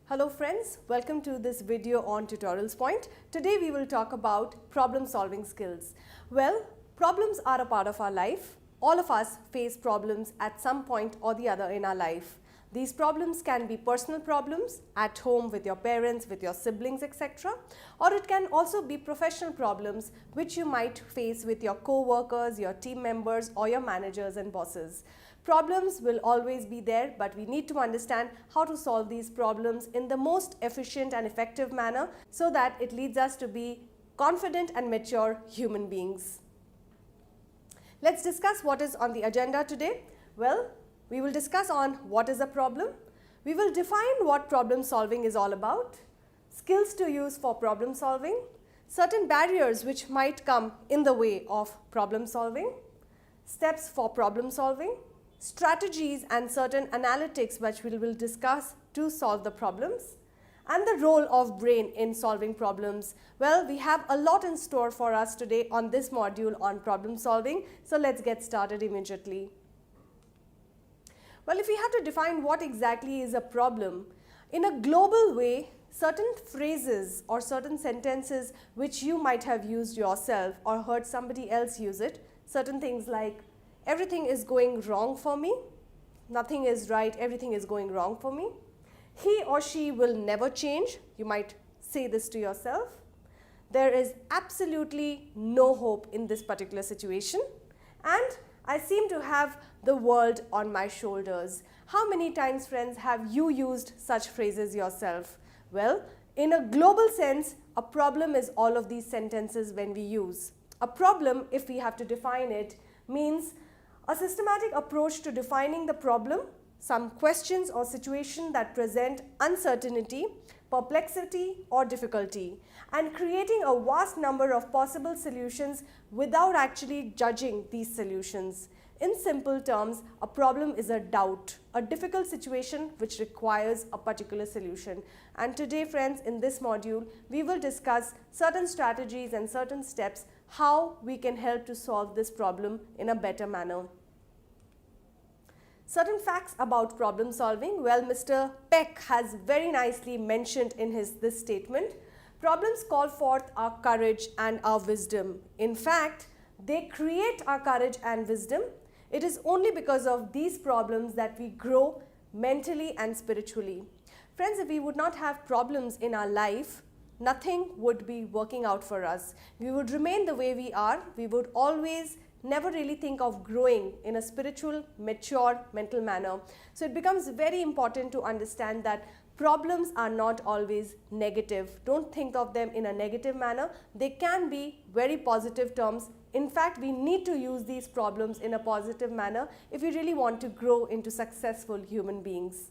Hello friends, welcome to this video on Tutorials Point. Today we will talk about problem solving skills. Well, problems are a part of our life. All of us face problems at some point or the other in our life. These problems can be personal problems at home with your parents, with your siblings, etc. Or it can also be professional problems which you might face with your co-workers, your team members or your managers and bosses. Problems will always be there, but we need to understand how to solve these problems in the most efficient and effective manner so that it leads us to be confident and mature human beings. Let's discuss what is on the agenda today. Well, we will discuss on what is a problem. We will define what problem solving is all about, skills to use for problem solving, certain barriers which might come in the way of problem solving, steps for problem solving, strategies and certain analytics which we will discuss to solve the problems, and the role of brain in solving problems. Well, we have a lot in store for us today on this module on problem solving, so let's get started immediately. Well, if we have to define what exactly is a problem, in a global way, certain phrases or certain sentences which you might have used yourself or heard somebody else use it, certain things like everything is going wrong for me, nothing is right, everything is going wrong for me, he or she will never change, you might say this to yourself, there is absolutely no hope in this particular situation, and I seem to have the world on my shoulders. How many times, friends, have you used such phrases yourself? Well, in a global sense, a problem is all of these sentences when we use. A problem, if we have to define it, means a systematic approach to defining the problem, some questions or situation that present uncertainty, perplexity or difficulty, and creating a vast number of possible solutions without actually judging these solutions. In simple terms, a problem is a doubt, a difficult situation which requires a particular solution. And today, friends, in this module, we will discuss certain strategies and certain steps how we can help to solve this problem in a better manner. Certain facts about problem solving. Well, Mr. Peck has very nicely mentioned in this statement, problems call forth our courage and our wisdom. In fact, they create our courage and wisdom. It is only because of these problems that we grow mentally and spiritually. Friends, if we would not have problems in our life, nothing would be working out for us. We would remain the way we are. We would always never really think of growing in a spiritual, mature, mental manner. So it becomes very important to understand that problems are not always negative. Don't think of them in a negative manner. They can be very positive terms. In fact, we need to use these problems in a positive manner if we really want to grow into successful human beings.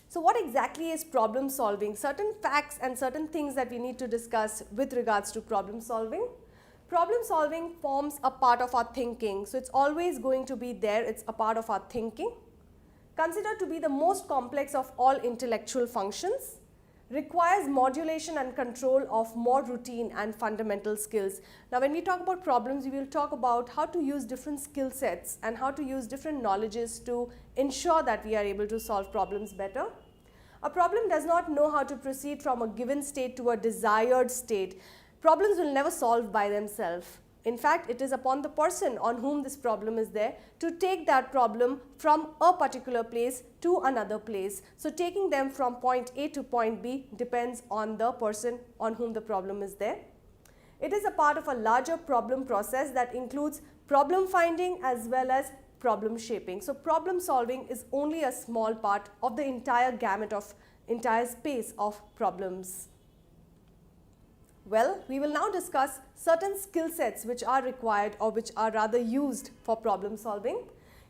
So what exactly is problem solving? Certain facts and certain things that we need to discuss with regards to problem solving. Problem solving forms a part of our thinking. So it's always going to be there. It's a part of our thinking. Considered to be the most complex of all intellectual functions, requires modulation and control of more routine and fundamental skills. Now, when we talk about problems, we will talk about how to use different skill sets and how to use different knowledges to ensure that we are able to solve problems better. A problem does not know how to proceed from a given state to a desired state. Problems will never solve by themselves. In fact, it is upon the person on whom this problem is there to take that problem from a particular place to another place. So taking them from point A to point B depends on the person on whom the problem is there. It is a part of a larger problem process that includes problem finding as well as problem shaping. So problem solving is only a small part of the entire gamut of entire space of problems. Well, we will now discuss certain skill sets which are required or which are rather used for problem solving.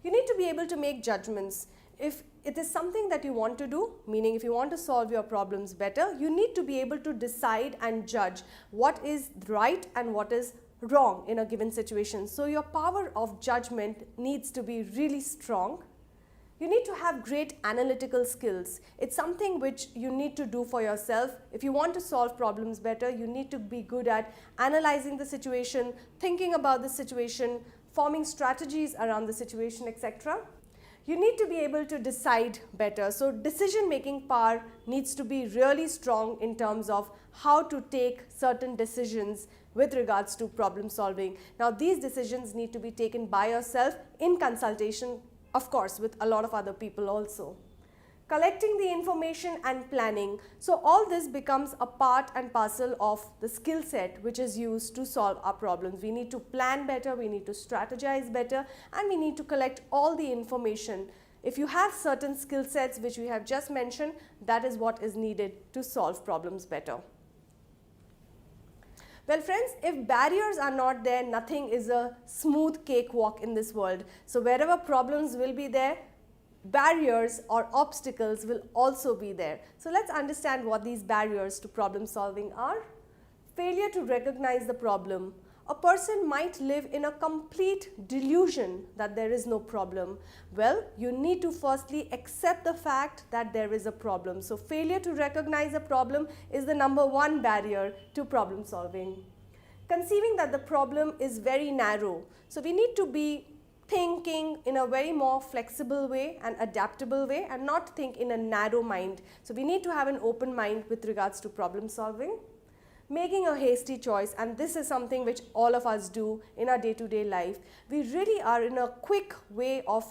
You need to be able to make judgments. If it is something that you want to do, meaning if you want to solve your problems better, you need to be able to decide and judge what is right and what is wrong in a given situation. So your power of judgment needs to be really strong. You need to have great analytical skills. It's something which you need to do for yourself. If you want to solve problems better, you need to be good at analyzing the situation, thinking about the situation, forming strategies around the situation, etc. You need to be able to decide better. So decision making power needs to be really strong in terms of how to take certain decisions with regards to problem solving. Now these decisions need to be taken by yourself in consultation, of course, with a lot of other people also. Collecting the information and planning. So all this becomes a part and parcel of the skill set which is used to solve our problems. We need to plan better, we need to strategize better, and we need to collect all the information. If you have certain skill sets which we have just mentioned, that is what is needed to solve problems better. Well friends, if barriers are not there, nothing is a smooth cakewalk in this world. So wherever problems will be there, barriers or obstacles will also be there. So let's understand what these barriers to problem solving are. Failure to recognize the problem. A person might live in a complete delusion that there is no problem. Well, you need to firstly accept the fact that there is a problem. So failure to recognize a problem is the number one barrier to problem solving. Conceiving that the problem is very narrow. So we need to be thinking in a very more flexible way and adaptable way, and not think in a narrow mind. So we need to have an open mind with regards to problem solving. Making a hasty choice, and this is something which all of us do in our day-to-day life. We really are in a quick way of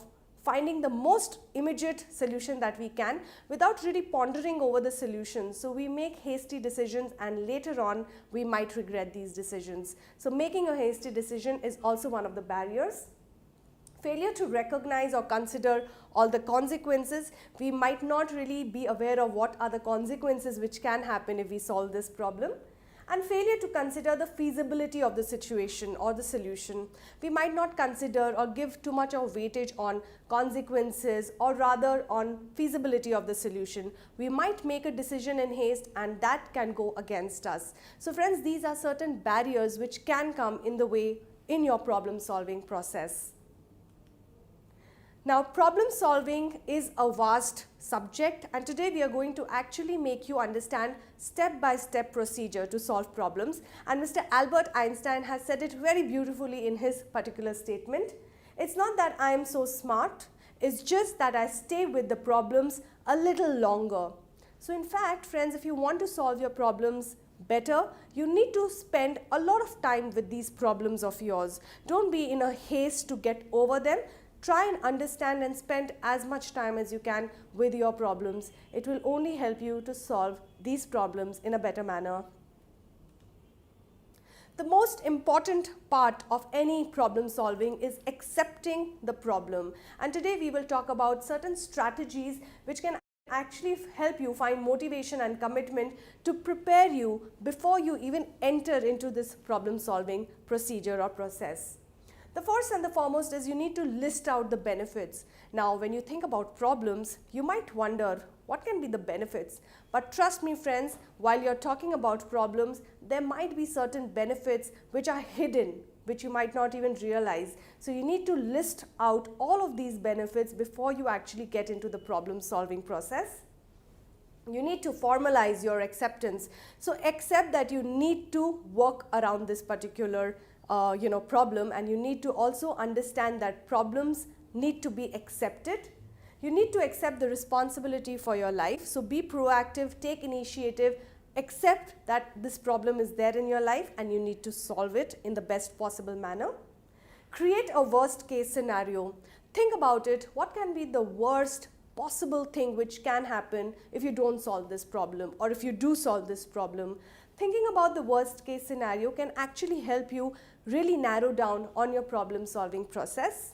finding the most immediate solution that we can without really pondering over the solution. So we make hasty decisions, and later on we might regret these decisions. So making a hasty decision is also one of the barriers. Failure to recognize or consider all the consequences. We might not really be aware of what are the consequences which can happen if we solve this problem. And failure to consider the feasibility of the situation or the solution. We might not consider or give too much of weightage on consequences, or rather on feasibility of the solution. We might make a decision in haste, and that can go against us. So friends, these are certain barriers which can come in the way in your problem solving process. Now, problem solving is a vast subject, and today we are going to actually make you understand step-by-step procedure to solve problems. And Mr. Albert Einstein has said it very beautifully in his particular statement. It's not that I am so smart, it's just that I stay with the problems a little longer. So in fact, friends, if you want to solve your problems better, you need to spend a lot of time with these problems of yours. Don't be in a haste to get over them. Try and understand and spend as much time as you can with your problems. It will only help you to solve these problems in a better manner. The most important part of any problem solving is accepting the problem. And today we will talk about certain strategies which can actually help you find motivation and commitment to prepare you before you even enter into this problem solving procedure or process. The first and the foremost is you need to list out the benefits. Now, when you think about problems, you might wonder what can be the benefits. But trust me friends, while you're talking about problems, there might be certain benefits which are hidden, which you might not even realize. So you need to list out all of these benefits before you actually get into the problem solving process. You need to formalize your acceptance. So accept that you need to work around this particular problem, and you need to also understand that problems need to be accepted. You need to accept the responsibility for your life. So be proactive, take initiative, accept that this problem is there in your life and you need to solve it in the best possible manner. Create a worst case scenario. Think about it. What can be the worst possible thing which can happen if you don't solve this problem, or if you do solve this problem? Thinking about the worst case scenario can actually help you really narrow down on your problem solving process.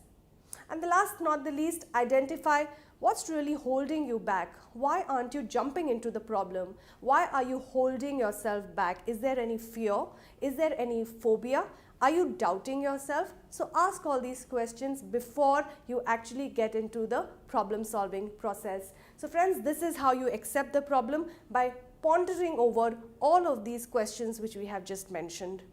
And the last not the least, identify what's really holding you back. Why aren't you jumping into the problem? Why are you holding yourself back? Is there any fear? Is there any phobia? Are you doubting yourself? So ask all these questions before you actually get into the problem solving process. So friends, this is how you accept the problem, by pondering over all of these questions which we have just mentioned.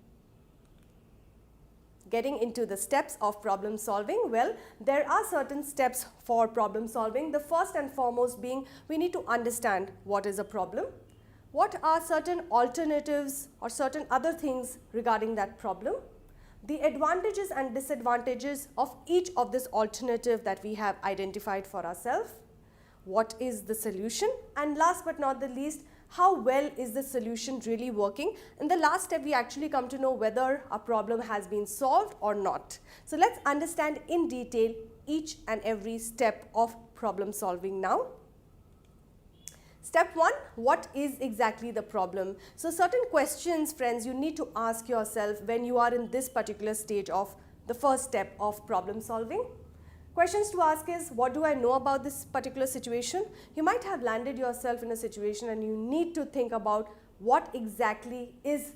Getting into the steps of problem solving, well, there are certain steps for problem solving. The first and foremost being, we need to understand what is a problem, what are certain alternatives or certain other things regarding that problem. the advantages and disadvantages of each of this alternative that we have identified for ourselves, what is the solution, and last but not the least, how well is the solution really working. In the last step, we actually come to know whether a problem has been solved or not. So let's understand in detail each and every step of problem solving now. Step 1, what is exactly the problem? So certain questions, friends, you need to ask yourself when you are in this particular stage of the first step of problem solving. Questions to ask is, what do I know about this particular situation? You might have landed yourself in a situation and you need to think about what exactly is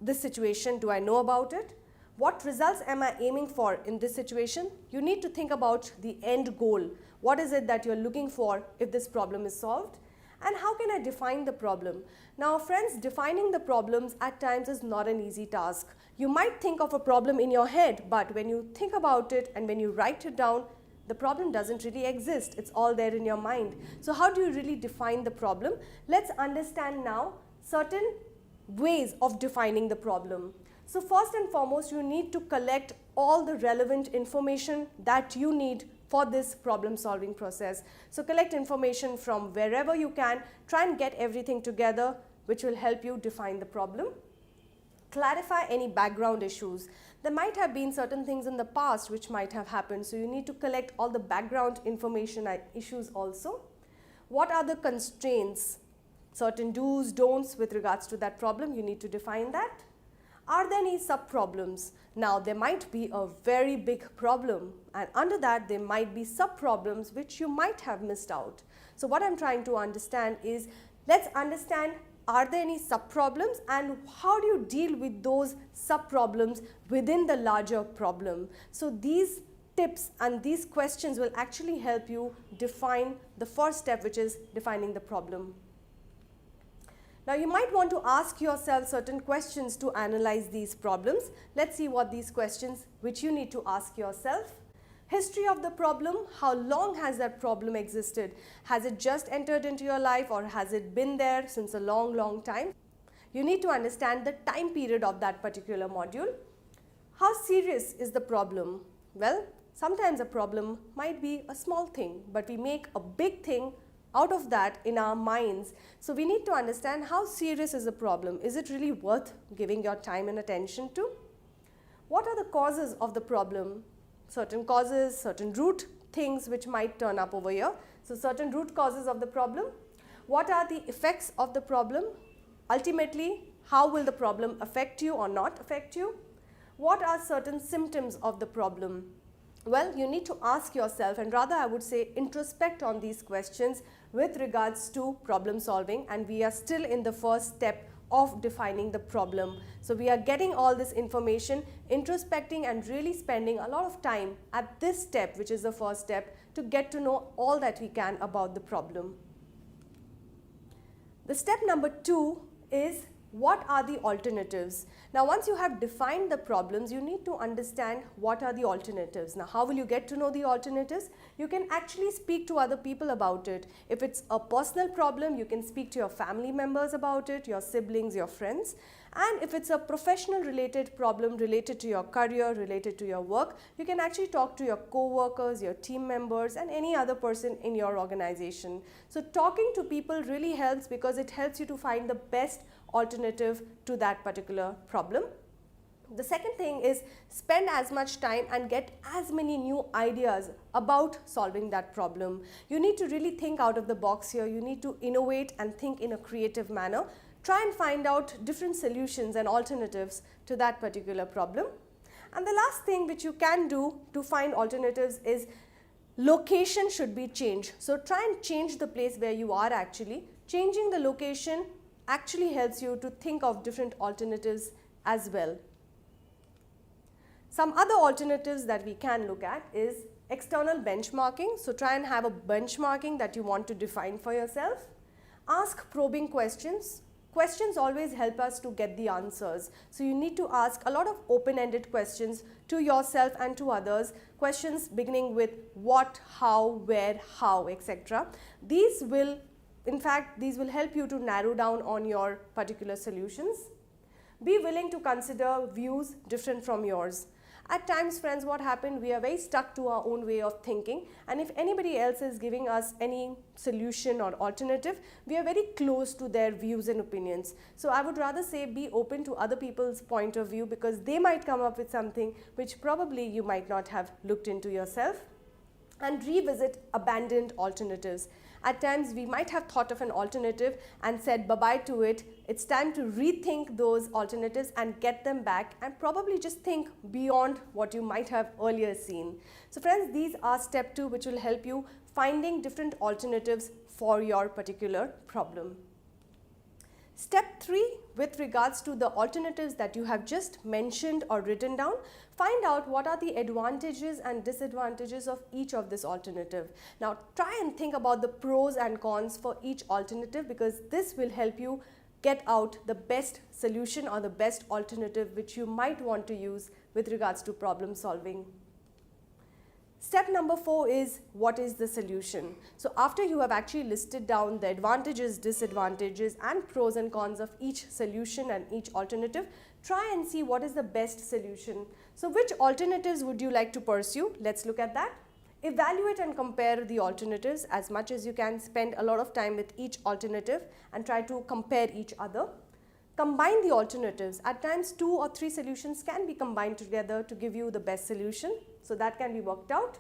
this situation, do I know about it? What results am I aiming for in this situation? You need to think about the end goal. What is it that you're looking for if this problem is solved? And how can I define the problem? Now friends, defining the problems at times is not an easy task. You might think of a problem in your head, but when you think about it and when you write it down, the problem doesn't really exist. It's all there in your mind. So how do you really define the problem? Let's understand now certain ways of defining the problem. So first and foremost, you need to collect all the relevant information that you need for this problem solving process. So collect information from wherever you can, try and get everything together which will help you define the problem. Clarify any background issues. There might have been certain things in the past which might have happened, so you need to collect all the background information issues also. What are the constraints? Certain do's, don'ts with regards to that problem, you need to define that. Are there any sub-problems? Now there might be a very big problem, and under that there might be sub-problems which you might have missed out. So what I'm trying to understand is, let's understand, are there any sub-problems and how do you deal with those sub-problems within the larger problem? So these tips and these questions will actually help you define the first step, which is defining the problem. Now you might want to ask yourself certain questions to analyze these problems. Let's see what these questions which you need to ask yourself. History of the problem, how long has that problem existed? Has it just entered into your life or has it been there since a long time? You need to understand the time period of that particular module. How serious is the problem? Well, sometimes a problem might be a small thing, but we make a big thing out of that in our minds. So we need to understand how serious is the problem. Is it really worth giving your time and attention to? What are the causes of the problem? Certain causes, certain root things which might turn up over here. So certain root causes of the problem. What are the effects of the problem? Ultimately, how will the problem affect you or not affect you? What are certain symptoms of the problem? Well, you need to ask yourself, and rather I would say introspect on these questions with regards to problem solving, and we are still in the first step of defining the problem. So we are getting all this information, introspecting and really spending a lot of time at this step, which is the first step, to get to know all that we can about the problem. The step number 2 is, what are the alternatives? Now once you have defined the problems, you need to understand what are the alternatives. Now how will you get to know the alternatives? You can actually speak to other people about it. If it's a personal problem, you can speak to your family members about it, your siblings, your friends. And if it's a professional related problem related to your career, related to your work, you can actually talk to your co-workers, your team members and any other person in your organization. So talking to people really helps, because it helps you to find the best alternative to that particular problem. The second thing is, spend as much time and get as many new ideas about solving that problem. You need to really think out of the box here. You need to innovate and think in a creative manner. Try and find out different solutions and alternatives to that particular problem. And the last thing which you can do to find alternatives is, location should be changed. So try and change the place where you are actually. Changing the location actually helps you to think of different alternatives as well. Some other alternatives that we can look at is external benchmarking. So try and have a benchmarking that you want to define for yourself. Ask probing questions. Questions always help us to get the answers. So you need to ask a lot of open-ended questions to yourself and to others. Questions beginning with what, how, where, how, etc. These will help you to narrow down on your particular solutions. Be willing to consider views different from yours. At times, friends, what happened, we are very stuck to our own way of thinking, and if anybody else is giving us any solution or alternative, we are very close to their views and opinions. So I would rather say be open to other people's point of view, because they might come up with something which probably you might not have looked into yourself. And revisit abandoned alternatives. At times we might have thought of an alternative and said bye-bye to it. It's time to rethink those alternatives and get them back, and probably just think beyond what you might have earlier seen. So friends, these are step 2, which will help you finding different alternatives for your particular problem. Step 3, with regards to the alternatives that you have just mentioned or written down, find out what are the advantages and disadvantages of each of this alternative. Now try and think about the pros and cons for each alternative, because this will help you get out the best solution or the best alternative which you might want to use with regards to problem solving. Step number 4 is, what is the solution? So after you have actually listed down the advantages, disadvantages and pros and cons of each solution and each alternative, try and see what is the best solution. So which alternatives would you like to pursue? Let's look at that. Evaluate and compare the alternatives as much as you can. Spend a lot of time with each alternative and try to compare each other. Combine the alternatives. At times 2 or 3 solutions can be combined together to give you the best solution. So that can be worked out.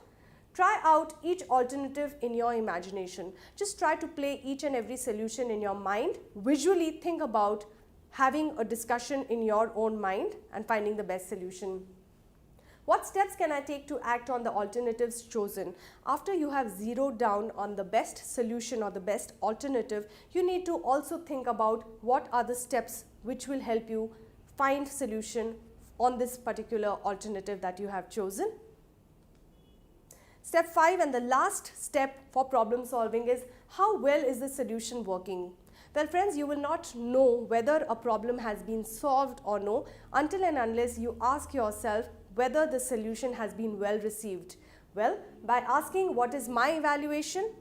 Try out each alternative in your imagination. Just try to play each and every solution in your mind. Visually think about having a discussion in your own mind and finding the best solution. What steps can I take to act on the alternatives chosen? After you have zeroed down on the best solution or the best alternative, you need to also think about what are the steps which will help you find solution on this particular alternative that you have chosen. Step 5, and the last step for problem solving, is how well is the solution working? Well friends, you will not know whether a problem has been solved or no until and unless you ask yourself whether the solution has been well received. Well, by asking what is my evaluation,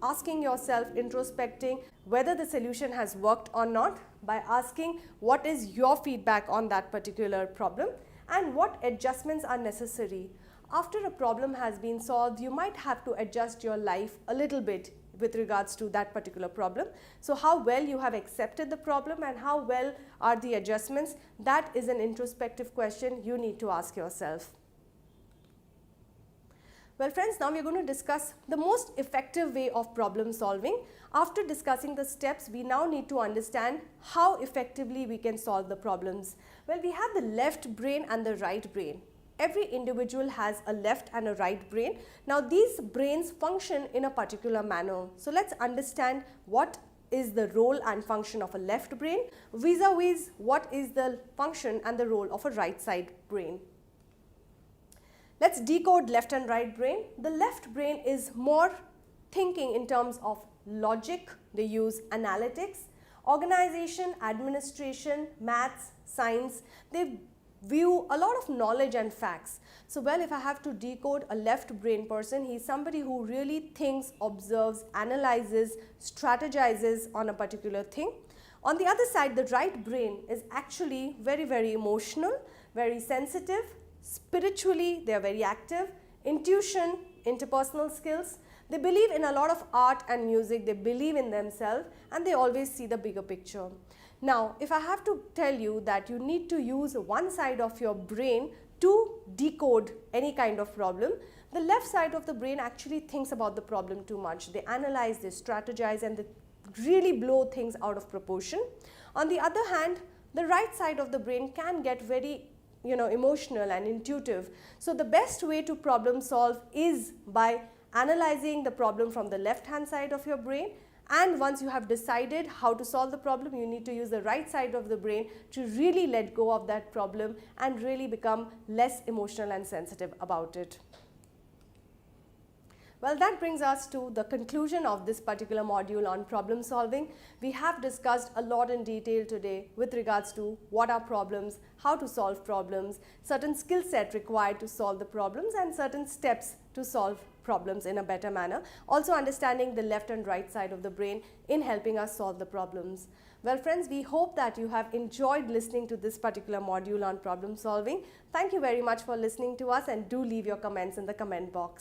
asking yourself, introspecting whether the solution has worked or not, by asking what is your feedback on that particular problem and what adjustments are necessary. After a problem has been solved, you might have to adjust your life a little bit with regards to that particular problem. So how well you have accepted the problem and how well are the adjustments, that is an introspective question you need to ask yourself. Well friends, now we are going to discuss the most effective way of problem solving. After discussing the steps, we now need to understand how effectively we can solve the problems. Well, we have the left brain and the right brain. Every individual has a left and a right brain. Now these brains function in a particular manner. So let's understand what is the role and function of a left brain vis-a-vis what is the function and the role of a right side brain. Let's decode left and right brain. The left brain is more thinking in terms of logic. They use analytics, organization, administration, maths, science. They view a lot of knowledge and facts. So well, if I have to decode a left brain person, he is somebody who really thinks, observes, analyzes, strategizes on a particular thing. On the other side, the right brain is actually very emotional, very sensitive, spiritually they are very active, intuition, interpersonal skills. They believe in a lot of art and music, they believe in themselves and they always see the bigger picture. Now, if I have to tell you that you need to use one side of your brain to decode any kind of problem, the left side of the brain actually thinks about the problem too much. They analyze, they strategize and they really blow things out of proportion. On the other hand, the right side of the brain can get very emotional and intuitive. So the best way to problem solve is by analyzing the problem from the left hand side of your brain, and once you have decided how to solve the problem, you need to use the right side of the brain to really let go of that problem and really become less emotional and sensitive about it. Well, that brings us to the conclusion of this particular module on problem solving. We have discussed a lot in detail today with regards to what are problems, how to solve problems, certain skill set required to solve the problems and certain steps to solve problems in a better manner. Also understanding the left and right side of the brain in helping us solve the problems. Well friends, we hope that you have enjoyed listening to this particular module on problem solving. Thank you very much for listening to us, and do leave your comments in the comment box.